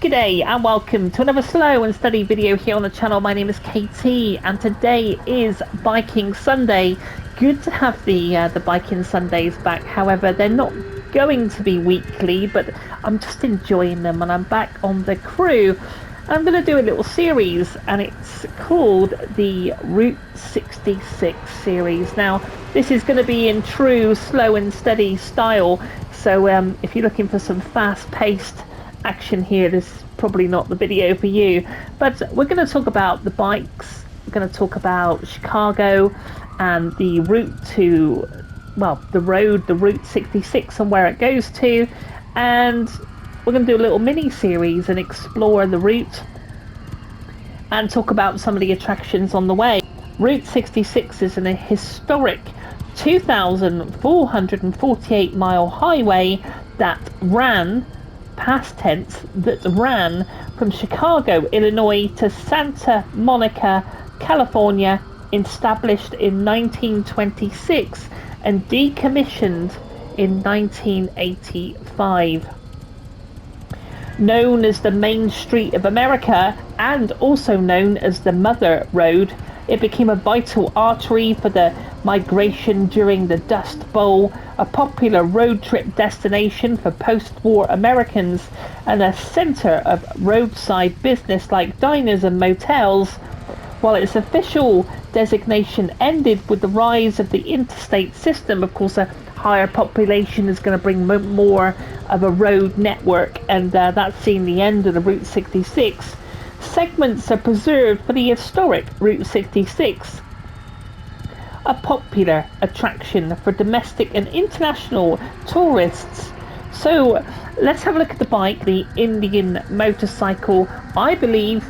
G'day and welcome to another slow and steady video here on the channel. My name is KT and today is Biking Sunday. Good to have the Biking Sundays back. However, they're not going to be weekly, but I'm just enjoying them and I'm back on the crew. I'm going to do a little series and it's called the Route 66 series. Now, this is going to be in true slow and steady style. So if you're looking for some fast-paced action here, this is probably not the video for you, but we're going to talk about the bikes. We're going to talk about Chicago and the route to, well, the Route 66 and where it goes to, and we're going to do a little mini series and explore the route and talk about some of the attractions on the way. Route 66 is a historic 2,448 mile highway that ran, past tense, that ran from Chicago, Illinois to Santa Monica, California, established in 1926 and decommissioned in 1985. Known as the Main Street of America and also known as the Mother Road, it became a vital artery for the migration during the Dust Bowl, a popular road trip destination for post-war Americans and a center of roadside business like diners and motels. While its official designation ended with the rise of the interstate system, of course, a higher population is going to bring more of a road network, and that's seen the end of the Route 66. Segments are preserved for the historic Route 66, a popular attraction for domestic and international tourists. So let's have a look at the bike. The Indian motorcycle, I believe,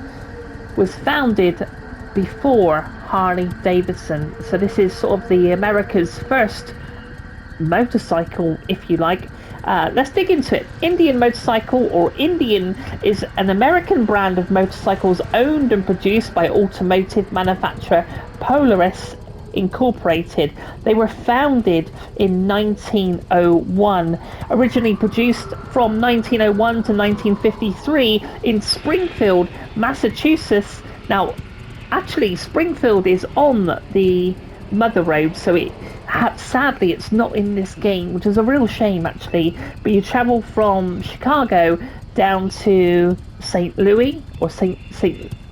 was founded before Harley Davidson. So this is sort of the America's first motorcycle, if you like. Let's dig into it. Indian motorcycle, or Indian, is an American brand of motorcycles owned and produced by automotive manufacturer Polaris Incorporated. They were founded in 1901, originally produced from 1901 to 1953 in Springfield, Massachusetts. Now, actually, Springfield is on the Mother Road, so sadly it's not in this game, which is a real shame actually. But you travel from Chicago down to St. Louis, or St.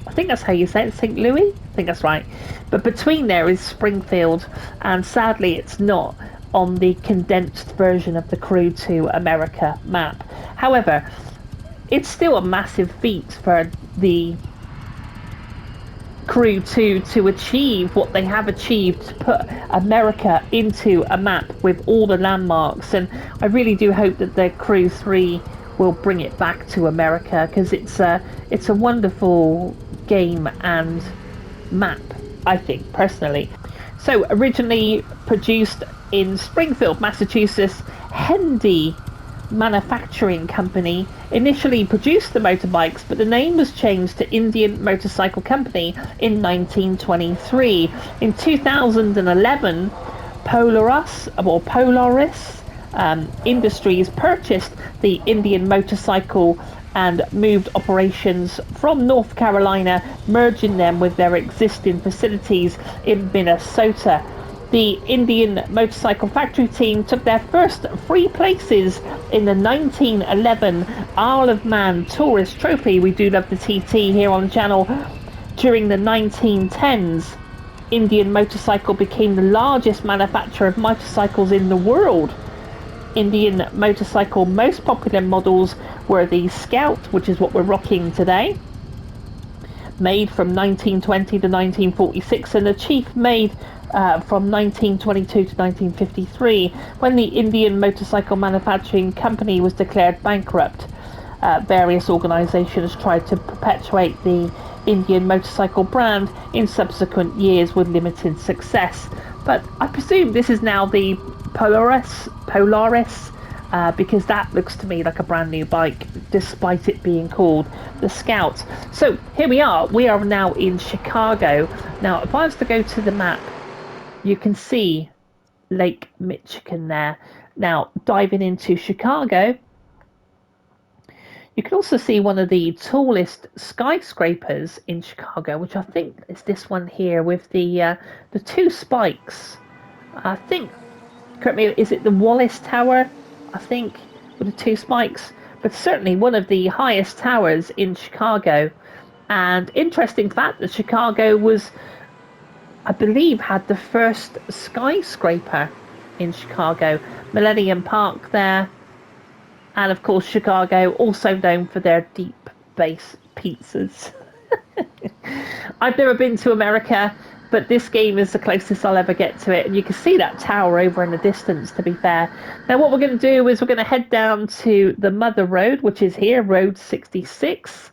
I think that's how you say it, St. Louis? I think that's right. But between there is Springfield, and sadly it's not on the condensed version of the Crew to America map. However, it's still a massive feat for the Crew to achieve what they have achieved, to put America into a map with all the landmarks, and I really do hope that the Crew 3 will bring it back to America, because it's a wonderful game and map, I think, personally. So originally produced in Springfield, Massachusetts, Hendy Manufacturing Company initially produced the motorbikes, but the name was changed to Indian Motorcycle Company in 1923. In 2011, Polaris Industries purchased the Indian Motorcycle and moved operations from North Carolina, merging them with their existing facilities in Minnesota. The Indian Motorcycle Factory team took their first 3 places in the 1911 Isle of Man Tourist Trophy. We do love the TT here on the channel. During the 1910s, Indian Motorcycle became the largest manufacturer of motorcycles in the world. Indian Motorcycle most popular models were the Scout, which is what we're rocking today, made from 1920 to 1946, and the Chief, made from 1922 to 1953, when the Indian Motorcycle Manufacturing Company was declared bankrupt. Various organisations tried to perpetuate the Indian motorcycle brand in subsequent years with limited success. But I presume this is now the Polaris, because that looks to me like a brand new bike, despite it being called the Scout. So here we are now in Chicago. Now, if I was to go to the map, you can see Lake Michigan there. Now, diving into Chicago, You can also see one of the tallest skyscrapers in Chicago, which I think is this one here with the two spikes. I think, correct me, is it the Wallace Tower? I think, with the two spikes. But certainly one of the highest towers in Chicago. And interesting fact that Chicago was, I believe, had the first skyscraper in Chicago. Millennium Park there. And of course, Chicago, also known for their deep base pizzas. I've never been to America, but this game is the closest I'll ever get to it. And you can see that tower over in the distance, to be fair. Now, what we're going to do is we're going to head down to the Mother Road, which is here, Road 66.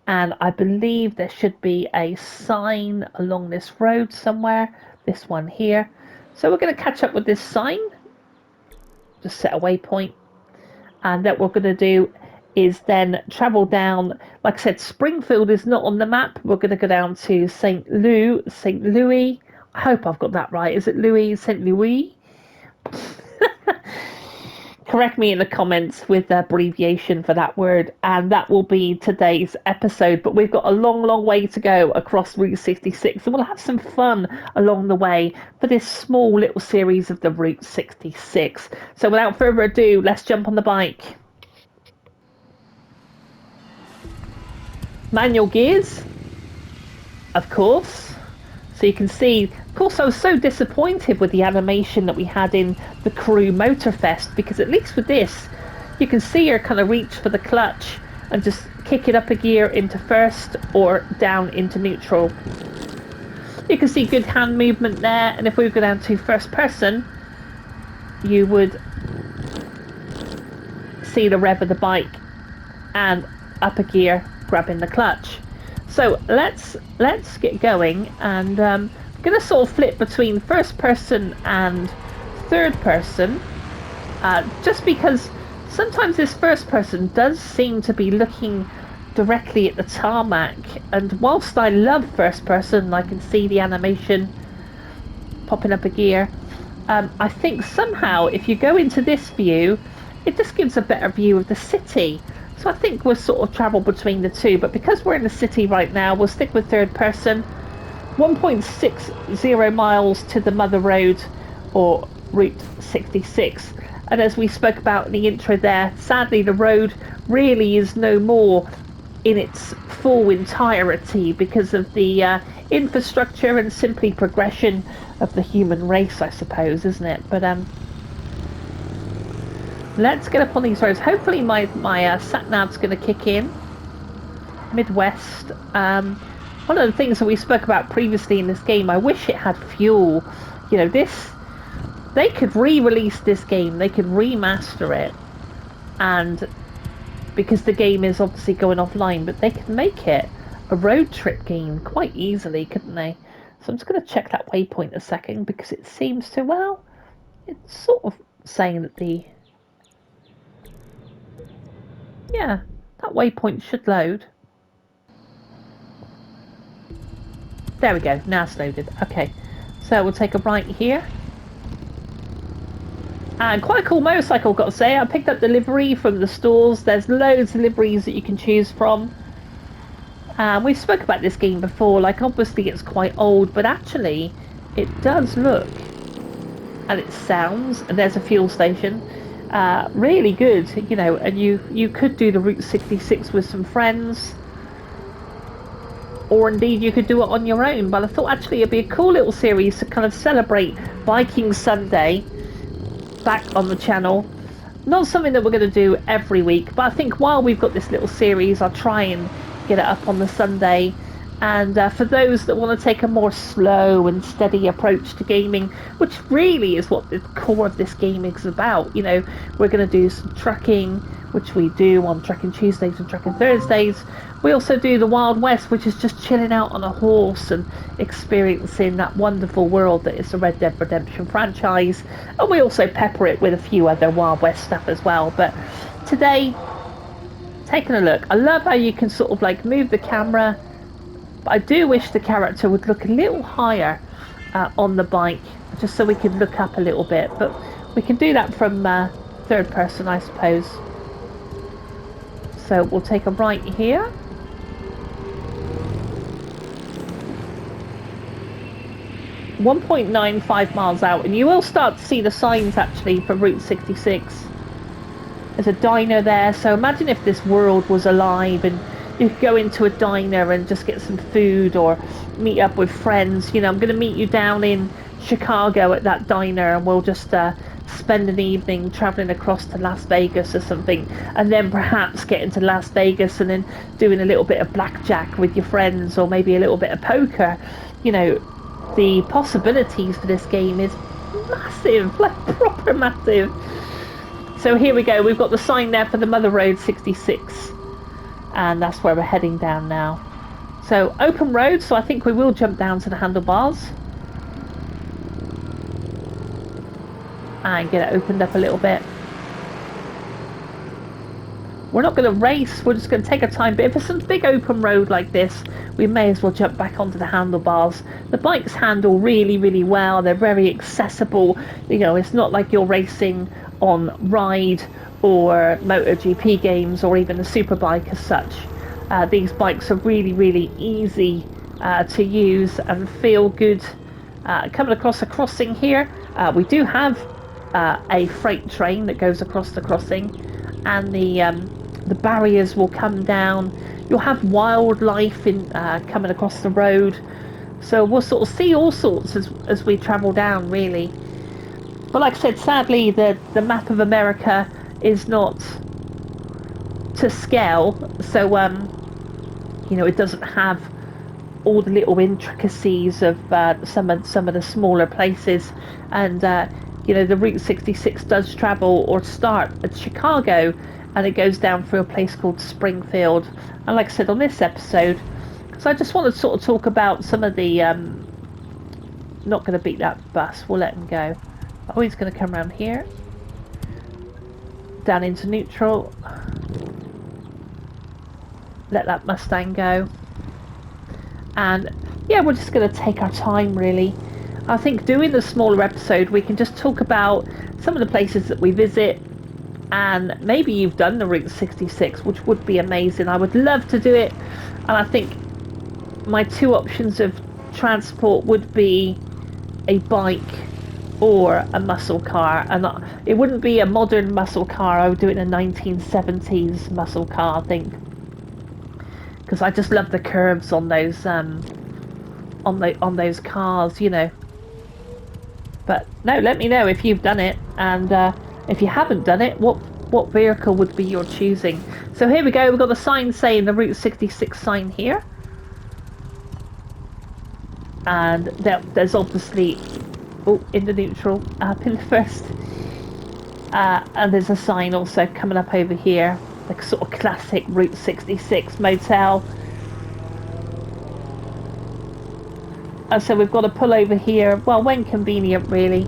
And I believe there should be a sign along this road somewhere. This one here. So we're going to catch up with this sign. Just set a waypoint. And what we're going to do is then travel down. Like I said, Springfield is not on the map. We're going to go down to St. Louis. I hope I've got that right. Is it St. Louis? Correct me in the comments with the abbreviation for that word, and that will be today's episode. But we've got a long, long way to go across Route 66, and we'll have some fun along the way for this small little series of the Route 66. So without further ado, let's jump on the bike. Manual gears, of course. So you can see, of course, I was so disappointed with the animation that we had in the Crew Motorfest, because at least with this, you can see her kind of reach for the clutch and just kick it up a gear into first or down into neutral. You can see good hand movement there, and if we go down to first person, you would see the rev of the bike and up a gear, grabbing the clutch. So let's get going, and I'm going to sort of flip between first person and third person, just because sometimes this first person does seem to be looking directly at the tarmac, and whilst I love first person, I can see the animation popping up a gear, I think somehow if you go into this view, it just gives a better view of the city. So I think we'll sort of travel between the two, but because we're in the city right now, we'll stick with third person. 1.60 miles to the Mother Road, or Route 66. And as we spoke about in the intro there, sadly the road really is no more in its full entirety because of the infrastructure and simply progression of the human race, I suppose, isn't it? But let's get up on these roads. Hopefully my sat-nav's going to kick in. Midwest. One of the things that we spoke about previously in this game, I wish it had fuel. You know, they could re-release this game. They could remaster it. And because the game is obviously going offline, but they could make it a road trip game quite easily, couldn't they? So I'm just going to check that waypoint a second, because it seems to, well, it's sort of saying that yeah, that waypoint should load. There we go, now it's loaded. Okay, so we'll take a right here. And quite a cool motorcycle, got to say. I picked up the livery from the stores. There's loads of liveries that you can choose from. We spoke about this game before. Like, obviously it's quite old, but actually it does look, and it sounds, and there's a fuel station. Really good, you know, and you could do the Route 66 with some friends, or indeed you could do it on your own. But I thought actually it'd be a cool little series to kind of celebrate Biking Sunday back on the channel. Not something that we're going to do every week, but I think while we've got this little series, I'll try and get it up on the Sunday. And for those that want to take a more slow and steady approach to gaming, which really is what the core of this game is about, you know, we're going to do some trucking, which we do on Trucking Tuesdays and Trucking Thursdays. We also do the Wild West, which is just chilling out on a horse and experiencing that wonderful world that is the Red Dead Redemption franchise. And we also pepper it with a few other Wild West stuff as well. But today, taking a look, I love how you can sort of like move the camera. I do wish the character would look a little higher on the bike, just so we could look up a little bit, but we can do that from third person, I suppose. So we'll take a right here. .95 miles out, and you will start to see the signs actually for Route 66. There's a diner there, so imagine if this world was alive and you could go into a diner and just get some food or meet up with friends. You know, I'm going to meet you down in Chicago at that diner, and we'll just spend an evening traveling across to Las Vegas or something, and then perhaps get into Las Vegas and then doing a little bit of blackjack with your friends, or maybe a little bit of poker. You know, the possibilities for this game is massive, like proper massive. So here we go, we've got the sign there for the Mother Road 66, and that's where we're heading down now. So open road, so I think we will jump down to the handlebars and get it opened up a little bit. We're not going to race, we're just going to take our time, but if it's a big open road like this, we may as well jump back onto the handlebars. The bikes handle really, really well, they're very accessible. You know, it's not like you're racing on Ride or MotoGP games or even the Superbike as such. These bikes are really, really easy to use and feel good. Coming across a crossing here, we do have a freight train that goes across the crossing, and the barriers will come down. You'll have wildlife in coming across the road, so we'll sort of see all sorts as we travel down, really. But like I said, sadly the map of America is not to scale, so you know, it doesn't have all the little intricacies of some of the smaller places, and you know, the Route 66 does travel or start at Chicago, and it goes down through a place called Springfield. And like I said on this episode, because I just want to sort of talk about some of the not going to beat that bus, we'll let him go. Oh, he's going to come around here, down into neutral, let that Mustang go, and yeah, we're just going to take our time, really. I think doing the smaller episode, we can just talk about some of the places that we visit, and maybe you've done the Route 66, which would be amazing. I would love to do it, and I think my two options of transport would be a bike or a muscle car, and it wouldn't be a modern muscle car. I would do it in a 1970s muscle car, I think, because I just love the curves on those on those cars, you know. But no, let me know if you've done it, and if you haven't done it, what vehicle would be your choosing. So here we go, we've got the sign saying the Route 66 sign here, and there's obviously in the neutral up in the first, and there's a sign also coming up over here, like sort of classic Route 66 motel. And so we've got to pull over here, well, when convenient, really,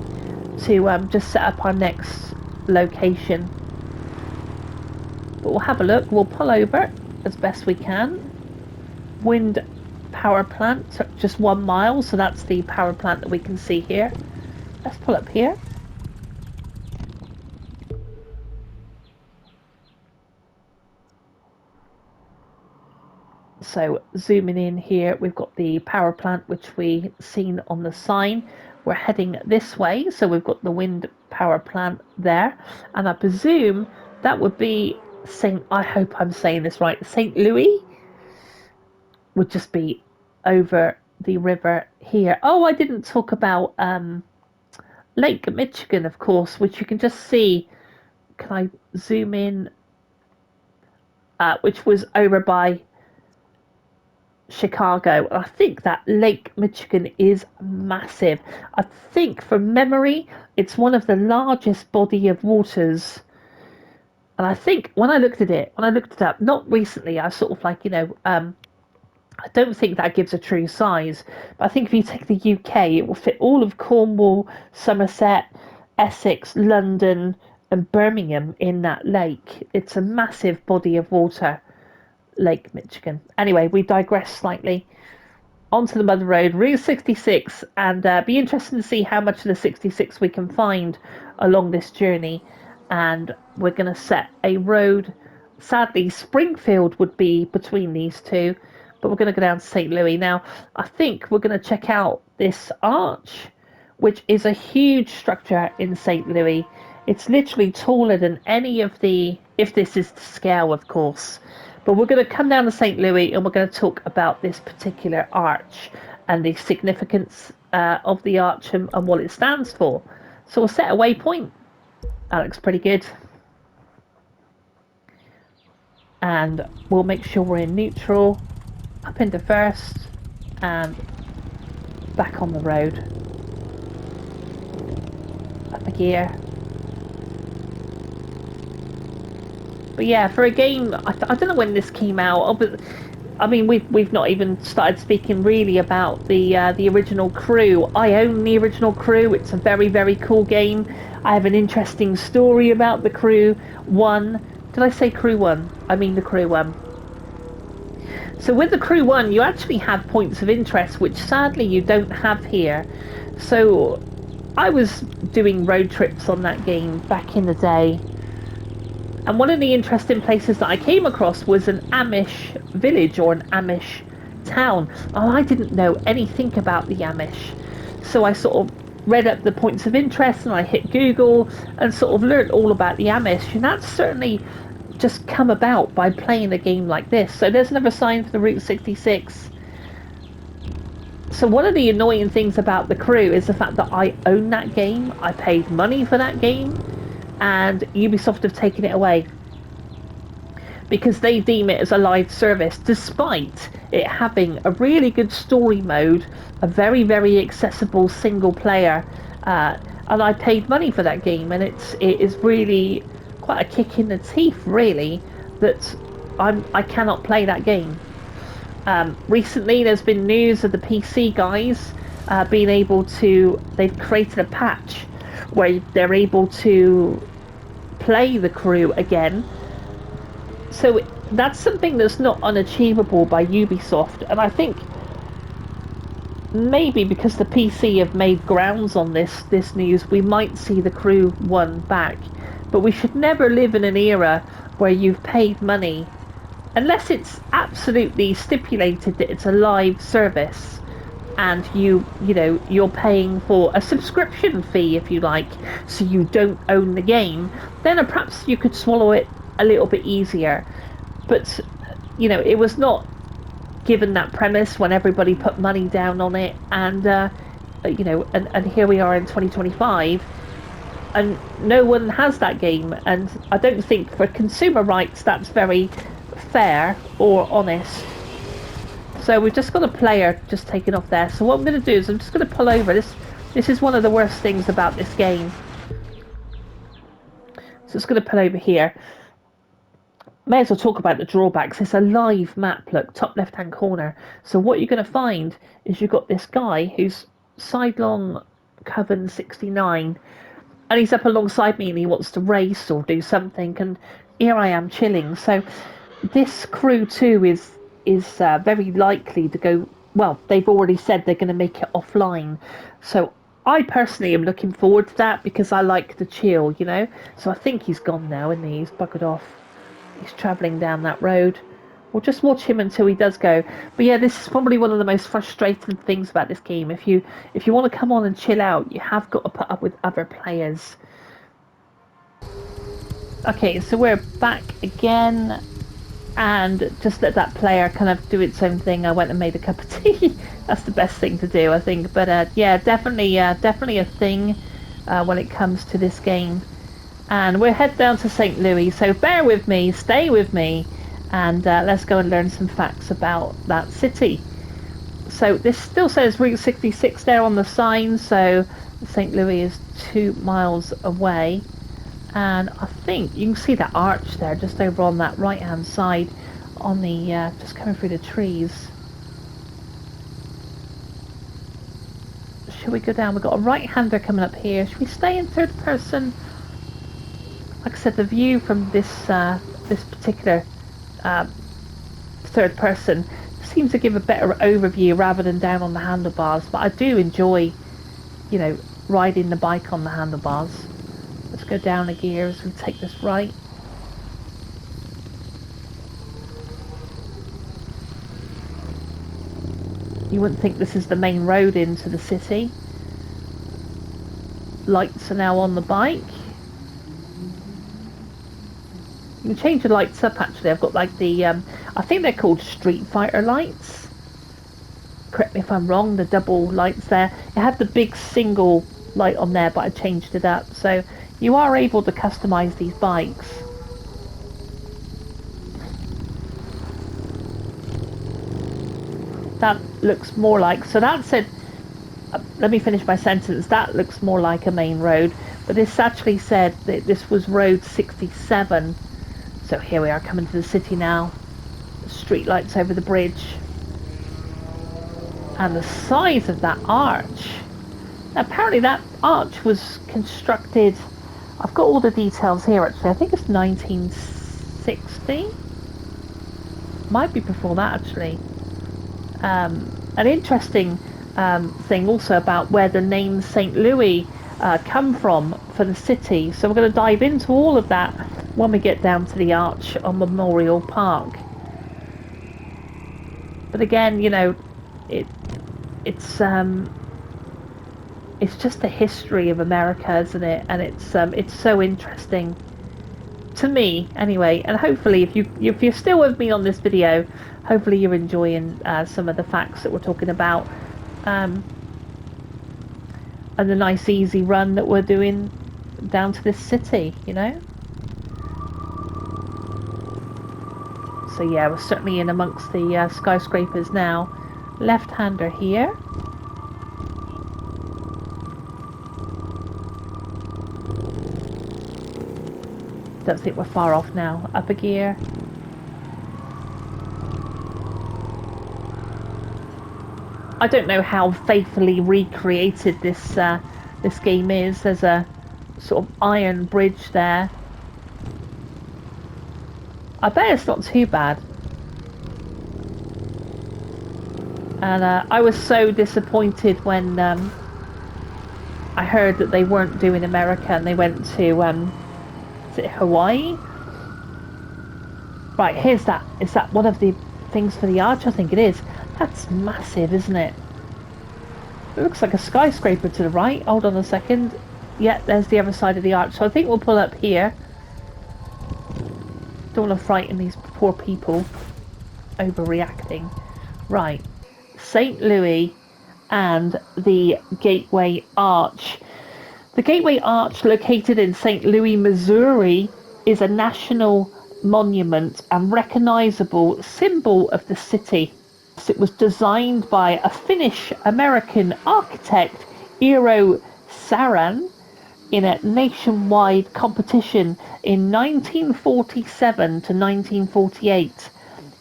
to just set up our next location. But we'll have a look, we'll pull over as best we can. Wind power plant, just 1 mile, so that's the power plant that we can see here. Let's pull up here. So zooming in here, we've got the power plant which we seen on the sign. We're heading this way, so we've got the wind power plant there, and I presume that would be I hope I'm saying this right, St. Louis would just be over the river here. Oh, I didn't talk about Lake Michigan, of course, which you can just see. Can I zoom in? Which was over by Chicago. I think that Lake Michigan is massive. I think from memory it's one of the largest body of waters, and I think when I looked it up, not recently, I was sort of like, you know, I don't think that gives a true size, but I think if you take the UK, it will fit all of Cornwall, Somerset, Essex, London and Birmingham in that lake. It's a massive body of water, Lake Michigan. Anyway, we digress slightly. Onto the Mother Road, Route 66, and be interesting to see how much of the 66 we can find along this journey. And we're going to set a road Sadly, Springfield would be between these two, but we're going to go down to St. Louis. Now, I think we're going to check out this arch, which is a huge structure in St. Louis. It's literally taller than any of the, if this is to scale, of course. But we're going to come down to St. Louis and we're going to talk about this particular arch and the significance of the arch and what it stands for. So we'll set a waypoint. That looks pretty good. And we'll make sure we're in neutral, up into first, and back on the road. Up a gear. But yeah, for a game, I don't know when this came out. But I mean, we've not even started speaking really about the original Crew. I own the original Crew. It's a very, very cool game. I have an interesting story about the Crew 1. Did I say Crew 1? I mean the Crew 1. So with the Crew 1, you actually have points of interest, which sadly you don't have here. So I was doing road trips on that game back in the day. And one of the interesting places that I came across was an Amish village or an Amish town. Oh, I didn't know anything about the Amish. So I sort of read up the points of interest and I hit Google and sort of learned all about the Amish. And that's certainly just come about by playing a game like this. So there's another sign for the Route 66. So one of the annoying things about the Crew is the fact that I own that game. I paid money for that game. And Ubisoft have taken it away because they deem it as a live service, despite it having a really good story mode, a very, very accessible single player, and I paid money for that game, and it is really quite a kick in the teeth, really, that I cannot play that game. Recently, there's been news of the PC guys being able to. They've created a patch where they're able to play the Crew again. So that's something that's not unachievable by Ubisoft, and I think maybe because the PC have made grounds on this news, we might see the Crew 1 back. But we should never live in an era where you've paid money, unless it's absolutely stipulated that it's a live service. And you're paying for a subscription fee, if you like, so you don't own the game, then perhaps you could swallow it a little bit easier. But, it was not given that premise when everybody put money down on it, and, and here we are in 2025, and no one has that game, and I don't think for consumer rights that's very fair or honest. So we've just got a player just taken off there. So what I'm going to do is I'm just going to pull over. This is one of the worst things about this game. So it's going to pull over here. May as well talk about the drawbacks. It's a live map, look, top left-hand corner. So what you're going to find is you've got this guy who's sidelong Coven 69. And he's up alongside me and he wants to race or do something. And here I am chilling. So this Crew 2 is very likely to go, well, they've already said they're going to make it offline. So I personally am looking forward to that because I like the chill, So I think he's gone now, isn't he? He's buggered off. He's travelling down that road. We'll just watch him until he does go. But yeah, this is probably one of the most frustrating things about this game. If you want to come on and chill out, you have got to put up with other players. Okay, so we're back again. And just let that player kind of do its own thing. I went and made a cup of tea. That's the best thing to do, I think. But yeah, definitely a thing when it comes to this game. And we'll head down to St. Louis. So bear with me, stay with me, and let's go and learn some facts about that city. So this still says Route 66 there on the sign. So St. Louis is 2 miles away. And I think you can see that arch there just over on that right hand side on the just coming through the trees. Should we go down? We've got a right hander coming up here. Should we stay in third person? Like I said, the view from this this particular third person seems to give a better overview rather than down on the handlebars, but I do enjoy riding the bike on the handlebars. Let's go down a gear as we take this right. You wouldn't think this is the main road into the city. Lights are now on the bike. You can change the lights up actually. I've got like the, I think they're called Street Fighter lights. Correct me if I'm wrong, the double lights there. It had the big single light on there, but I changed it up. So you are able to customize these bikes. That looks more like, so that said, let me finish my sentence. That looks more like a main road, but this actually said that this was road 67. So here we are coming to the city now. Street lights over the bridge. And the size of that arch. Apparently that arch was constructed, I've got all the details here actually, I think it's 1960? Might be before that actually. An interesting thing also about where the name St. Louis come from for the city. So we're going to dive into all of that when we get down to the arch on Memorial Park. But again, you know, it's just the history of America, isn't it? And it's so interesting to me, anyway. And hopefully, if you're still with me on this video, hopefully you're enjoying some of the facts that we're talking about, and the nice easy run that we're doing down to this city, you know. So yeah, we're certainly in amongst the skyscrapers now. Left-hander here. Don't think we're far off now. Up a gear. I don't know how faithfully recreated this game is. There's a sort of iron bridge there. I bet it's not too bad. And I was so disappointed when I heard that they weren't doing America and they went to is it Hawaii? Right, here's that. Is that one of the things for the arch? I think it is. That's massive, isn't it? It looks like a skyscraper to the right. Hold on a second. Yeah, there's the other side of the arch. So I think we'll pull up here. Don't want to frighten these poor people overreacting. Right. St. Louis and the Gateway Arch. The Gateway Arch, located in St. Louis, Missouri, is a national monument and recognizable symbol of the city. It was designed by a Finnish-American architect, Eero Saarinen, in a nationwide competition in 1947 to 1948.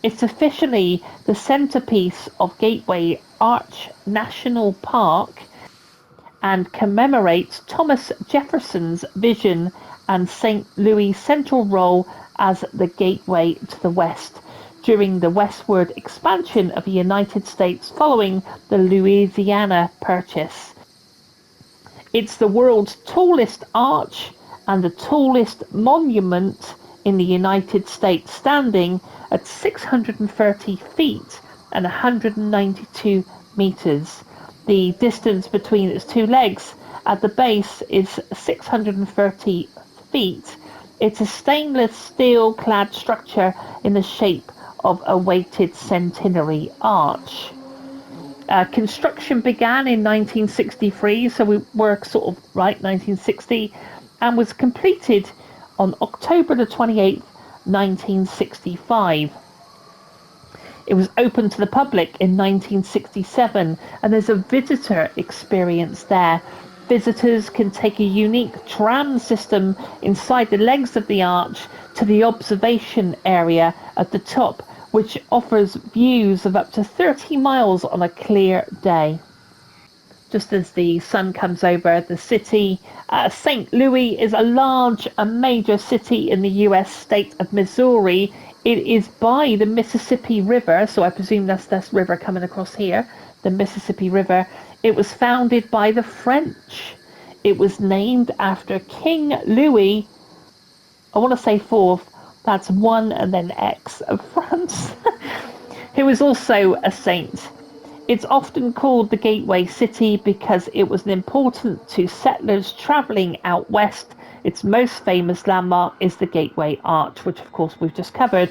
It's officially the centerpiece of Gateway Arch National Park and commemorates Thomas Jefferson's vision and St. Louis' central role as the gateway to the West during the westward expansion of the United States following the Louisiana Purchase. It's the world's tallest arch and the tallest monument in the United States, standing at 630 feet and 192 meters. The distance between its two legs at the base is 630 feet. It's a stainless steel clad structure in the shape of a weighted centenary arch. Construction began in 1963, so we were sort of right 1960, and was completed on October the 28th, 1965. It was open to the public in 1967, and there's a visitor experience there. Visitors can take a unique tram system inside the legs of the arch to the observation area at the top, which offers views of up to 30 miles on a clear day. Just as the sun comes over the city, St. Louis is a large and major city in the US state of Missouri. It is by the Mississippi River, so I presume that's this river coming across here, the Mississippi River. It was founded by the French. It was named after King Louis, I want to say fourth, that's one and then X of France, who was also a saint. It's often called the Gateway City because it was important to settlers travelling out west. Its most famous landmark is the Gateway Arch, which of course we've just covered.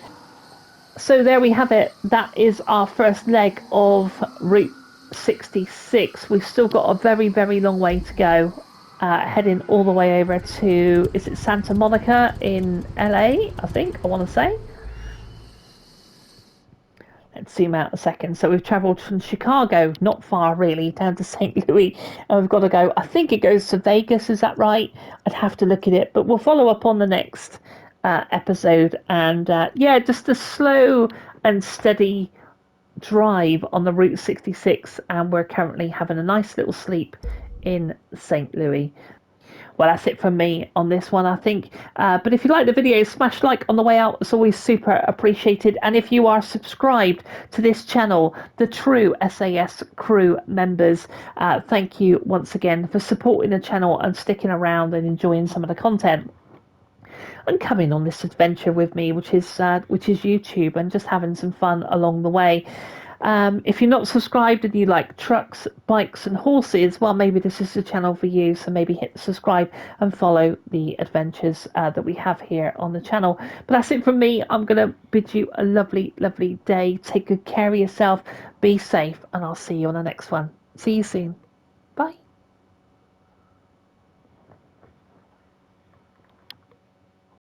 So there we have it. That is our first leg of Route 66. We've still got a very, very long way to go. Heading all the way over to, is it Santa Monica in LA? I think, I want to say. Let's zoom out a second. So we've travelled from Chicago, not far really, down to St. Louis. And we've got to go, I think it goes to Vegas, is that right? I'd have to look at it, but we'll follow up on the next episode. And yeah, just a slow and steady drive on the Route 66. And we're currently having a nice little sleep in St. Louis. Well, that's it from me on this one, I think. But if you like the video, smash like on the way out. It's always super appreciated. And if you are subscribed to this channel, the true SAS crew members, thank you once again for supporting the channel and sticking around and enjoying some of the content. And coming on this adventure with me, which is YouTube, and just having some fun along the way. If you're not subscribed and you like trucks, bikes, and horses, well, maybe this is the channel for you. So maybe hit subscribe and follow the adventures that we have here on the channel. But that's it from me. I'm going to bid you a lovely, lovely day. Take good care of yourself. Be safe, and I'll see you on the next one. See you soon. Bye.